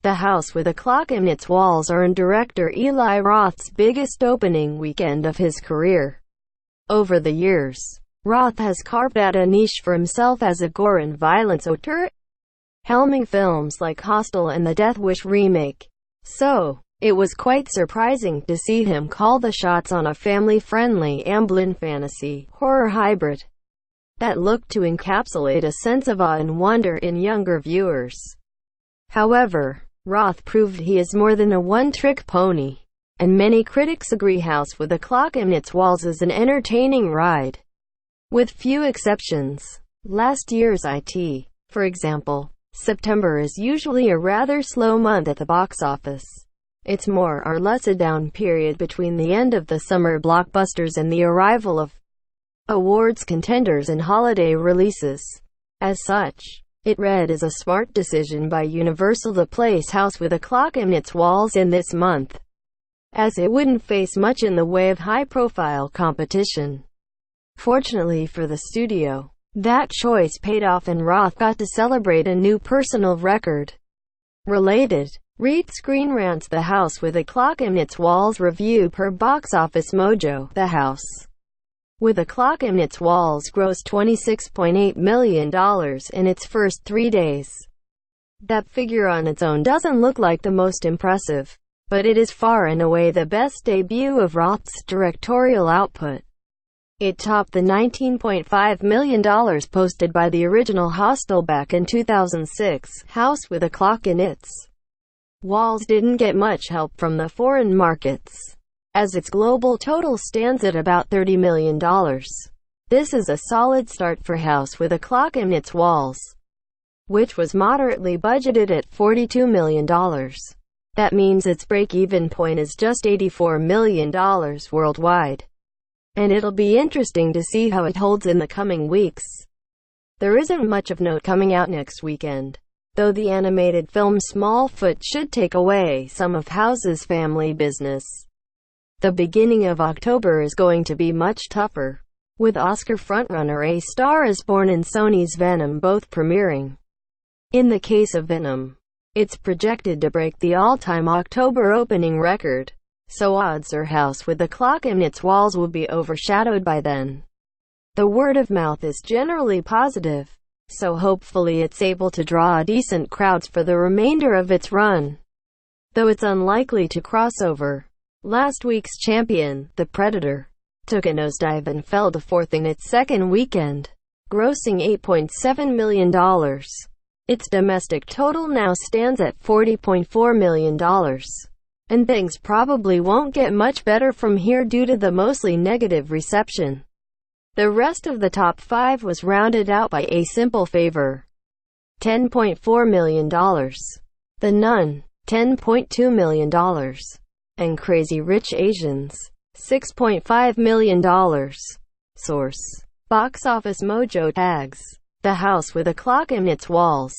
The House with a Clock in Its Walls earned director Eli Roth's biggest opening weekend of his career. Over the years, Roth has carved out a niche for himself as a gore and violence auteur, helming films like Hostel and the Death Wish remake. So, it was quite surprising to see him call the shots on a family-friendly Amblin fantasy horror hybrid that looked to encapsulate a sense of awe and wonder in younger viewers. However, Roth proved he is more than a one-trick pony, and many critics agree House with a Clock in Its Walls is an entertaining ride, with few exceptions. Last year's IT, for example, September is usually a rather slow month at the box office. It's more or less a down period between the end of the summer blockbusters and the arrival of awards contenders and holiday releases. As such, it read as a smart decision by Universal to place House with a Clock in Its Walls in this month, as it wouldn't face much in the way of high-profile competition. Fortunately for the studio, that choice paid off and Roth got to celebrate a new personal record. Related, read Screen Rant's The House with a Clock in Its Walls review per Box Office Mojo. The House with a Clock in Its Walls grossed $26.8 million in its first 3 days. That figure on its own doesn't look like the most impressive, but it is far and away the best debut of Roth's directorial output. It topped the $19.5 million posted by the original Hostel back in 2006. House with a Clock in Its Walls didn't get much help from the foreign markets, as its global total stands at about $30 million. This is a solid start for House with a Clock in Its Walls, which was moderately budgeted at $42 million. That means its break-even point is just $84 million worldwide. And it'll be interesting to see how it holds in the coming weeks. There isn't much of note coming out next weekend, though the animated film Smallfoot should take away some of House's family business. The beginning of October is going to be much tougher, with Oscar frontrunner A Star as Born and Sonys Venom both premiering. In the case of Venom, it's projected to break the all-time October opening record, so odds are House with a Clock in Its Walls will be overshadowed by then. The word of mouth is generally positive, so hopefully it's able to draw decent crowds for the remainder of its run, though it's unlikely to cross over. Last week's champion, The Predator, took a nosedive and fell to fourth in its second weekend, grossing $8.7 million. Its domestic total now stands at $40.4 million. And things probably won't get much better from here due to the mostly negative reception. The rest of the top 5 was rounded out by A Simple Favor, $10.4 million, The Nun, $10.2 million, and Crazy Rich Asians, $6.5 million. Source: Box Office Mojo Tags. The House with a Clock in Its Walls.